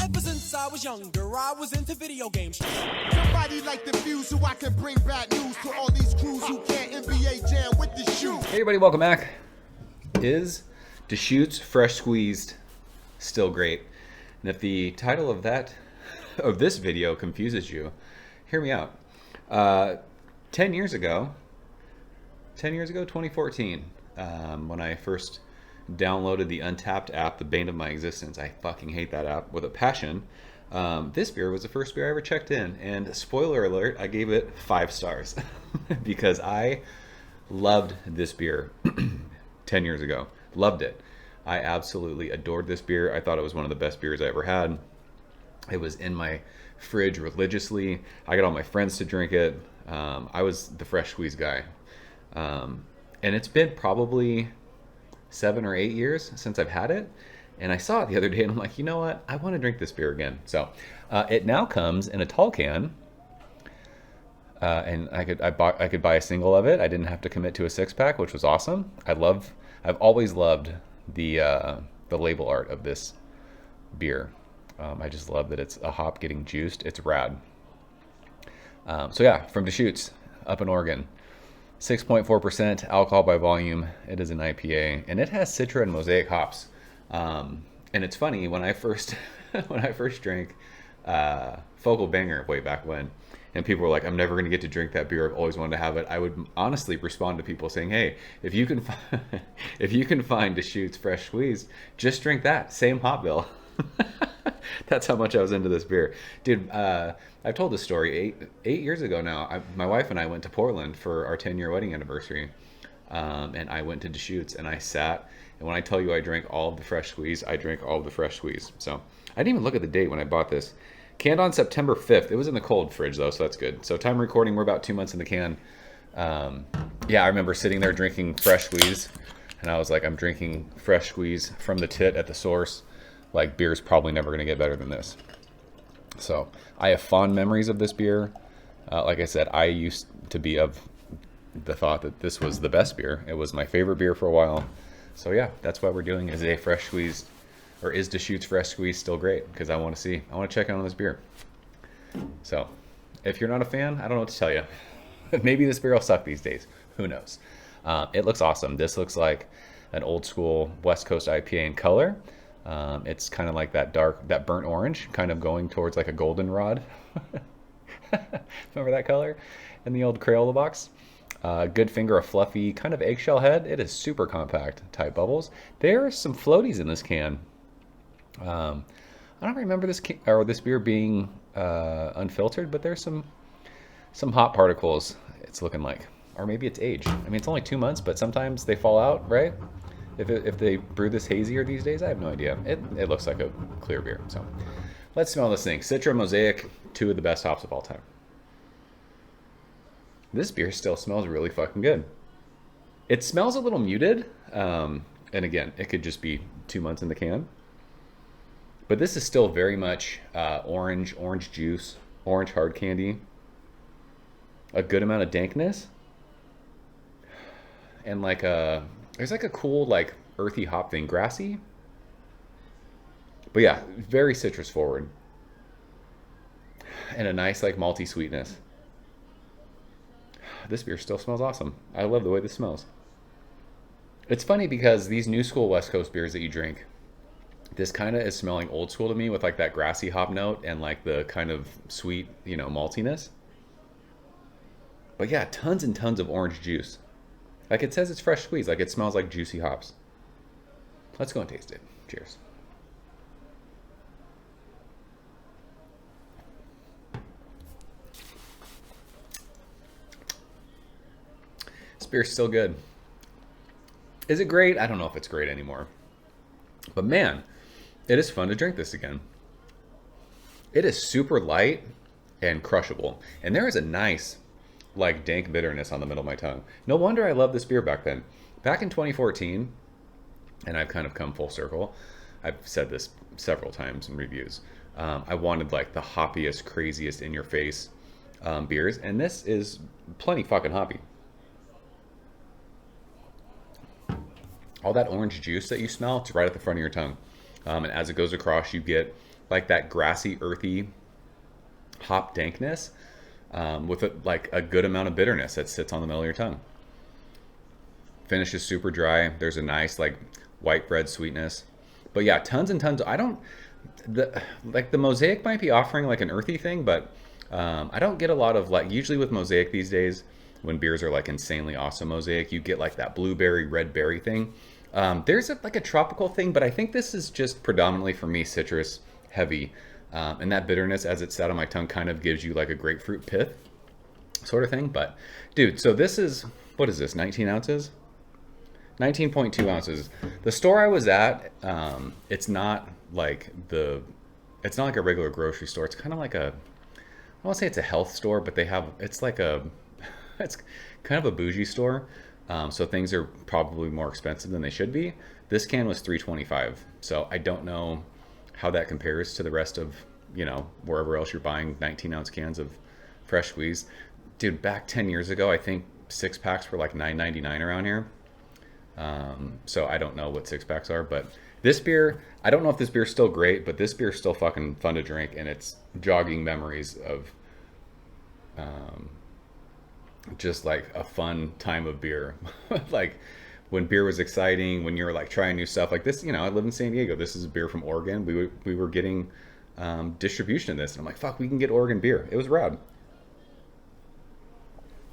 Ever since I was younger, I was into video games. Somebody like the Fuse so I can bring bad news to all these crews who can't NBA jam with the shoe. Hey everybody, welcome back. Is Deschutes Fresh Squeezed still great? And if the title of this video confuses you, hear me out. 10 years ago, 2014, when I first downloaded the Untappd app, the bane of my existence. I fucking hate that app with a passion. This beer was the first beer I ever checked in, and spoiler alert, I gave it 5 stars because I loved this beer 10 years ago. Loved it. I absolutely adored this beer. I thought it was one of the best beers I ever had. It was in my fridge religiously. I got all my friends to drink it. I was the fresh squeeze guy. And it's been probably 7 or 8 years since I've had it. And I saw it the other day and I'm like, you know what? I want to drink this beer again. So it now comes in a tall can. And I could buy a single of it. I didn't have to commit to a 6-pack, which was awesome. I've always loved the label art of this beer. I just love that it's a hop getting juiced. It's rad. So yeah, from Deschutes up in Oregon. 6.4% alcohol by volume. It is an IPA, and it has Citra and Mosaic hops. And it's funny, when I first drank Focal Banger way back when, and people were like, "I'm never going to get to drink that beer. I've always wanted to have it." I would honestly respond to people saying, "Hey, if you can find Deschutes Fresh Squeezed, just drink that. Same hop bill." That's how much I was into this beer, dude. I've told this story eight years ago now. My wife and I went to Portland for our 10-year wedding anniversary, and I went to Deschutes and I sat. And when I tell you I drank all of the Fresh Squeeze, I drank all of the Fresh Squeeze. So I didn't even look at the date when I bought this. Canned on September 5th. It was in the cold fridge though, so that's good. So time recording, we're about 2 months in the can. Yeah, I remember sitting there drinking Fresh Squeeze, and I was like, I'm drinking Fresh Squeeze from the tit at the source. Like, beer's probably never going to get better than this. So I have fond memories of this beer. Like I said, I used to be of the thought that this was the best beer. It was my favorite beer for a while. So yeah, that's why we're doing is a Fresh Squeeze, or is Deschutes Fresh Squeeze still great? Because I want to check out on this beer. So if you're not a fan, I don't know what to tell you. Maybe this beer will suck these days. Who knows? It looks awesome. This looks like an old school West Coast IPA in color. It's kind of like that burnt orange, kind of going towards like a goldenrod. Remember that color in the old Crayola box? Good finger, a fluffy kind of eggshell head. It is super compact, tight bubbles. There are some floaties in this can. I don't remember this beer being unfiltered, but there's some hop particles. It's looking like, or maybe it's age. I mean, it's only 2 months, but sometimes they fall out, right? If they brew this hazier these days, I have no idea. It looks like a clear beer. So let's smell this thing. Citra, Mosaic, 2 of the best hops of all time. This beer still smells really fucking good. It smells a little muted. And again, it could just be 2 months in the can. But this is still very much orange juice, orange hard candy. A good amount of dankness. And there's like a cool, like, earthy hop thing. Grassy. But yeah, very citrus forward. And a nice, like, malty sweetness. This beer still smells awesome. I love the way this smells. It's funny because these new school West Coast beers that you drink, this kind of is smelling old school to me with, like, that grassy hop note and, like, the kind of sweet, maltiness. But yeah, tons and tons of orange juice. Like, it says it's fresh squeezed. Like, it smells like juicy hops. Let's go and taste it. Cheers. This beer's still good. Is it great? I don't know if it's great anymore. But man, it is fun to drink this again. It is super light and crushable. And there is a nice, like, dank bitterness on the middle of my tongue. No wonder I loved this beer back then. Back in 2014, and I've kind of come full circle. I've said this several times in reviews. I wanted, like, the hoppiest, craziest, in-your-face beers, and this is plenty fucking hoppy. All that orange juice that you smell, it's right at the front of your tongue. And as it goes across, you get like that grassy, earthy hop dankness with like a good amount of bitterness that sits on the middle of your tongue. Finish is super dry. There's a nice like white bread sweetness. But yeah, tons and tons. The Mosaic might be offering like an earthy thing, but I don't get a lot of like, usually with Mosaic these days, when beers are like insanely awesome Mosaic, you get like that blueberry, red berry thing. There's like a tropical thing, but I think this is just predominantly for me citrus heavy. And that bitterness as it's sat on my tongue kind of gives you like a grapefruit pith sort of thing. But dude, so this is, what is this, 19 ounces? 19.2 ounces. The store I was at, it's not like a regular grocery store. It's kind of like I don't want to say it's a health store, but it's kind of a bougie store. So things are probably more expensive than they should be. This can was $3.25. So I don't know how that compares to the rest of, wherever else you're buying 19-ounce cans of fresh squeeze. Dude, back 10 years ago, I think 6-packs were like $9.99 around here. So I don't know what 6-packs are, but this beer, I don't know if this beer's still great, but this beer's still fucking fun to drink, and it's jogging memories of just like a fun time of beer. Like when beer was exciting, when you're like trying new stuff like this. I live in San Diego. This is a beer from Oregon. We were getting distribution of this, and I'm like, fuck, we can get Oregon beer. It was rad.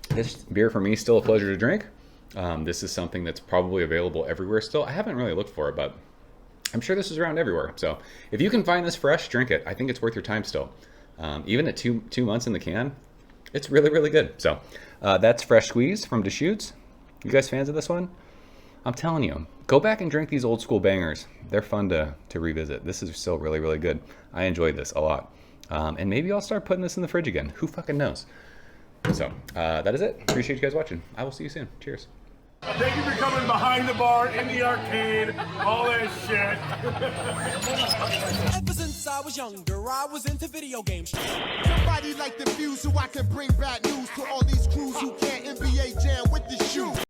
This beer for me is still a pleasure to drink. This is something that's probably available everywhere still. I haven't really looked for it, but I'm sure this is around everywhere. So if you can find this fresh, drink it. I think it's worth your time still. Even at two months in the can, it's really, really good. So that's Fresh Squeeze from Deschutes. You guys fans of this one? I'm telling you, go back and drink these old school bangers. They're fun to revisit. This is still really, really good. I enjoyed this a lot. And maybe I'll start putting this in the fridge again. Who fucking knows? So that is it. Appreciate you guys watching. I will see you soon. Cheers. Thank you for coming behind the bar, in the arcade, all that shit. Ever since I was younger, I was into video games. Somebody like the fuse so I can bring bad news to all these crews who can't NBA jam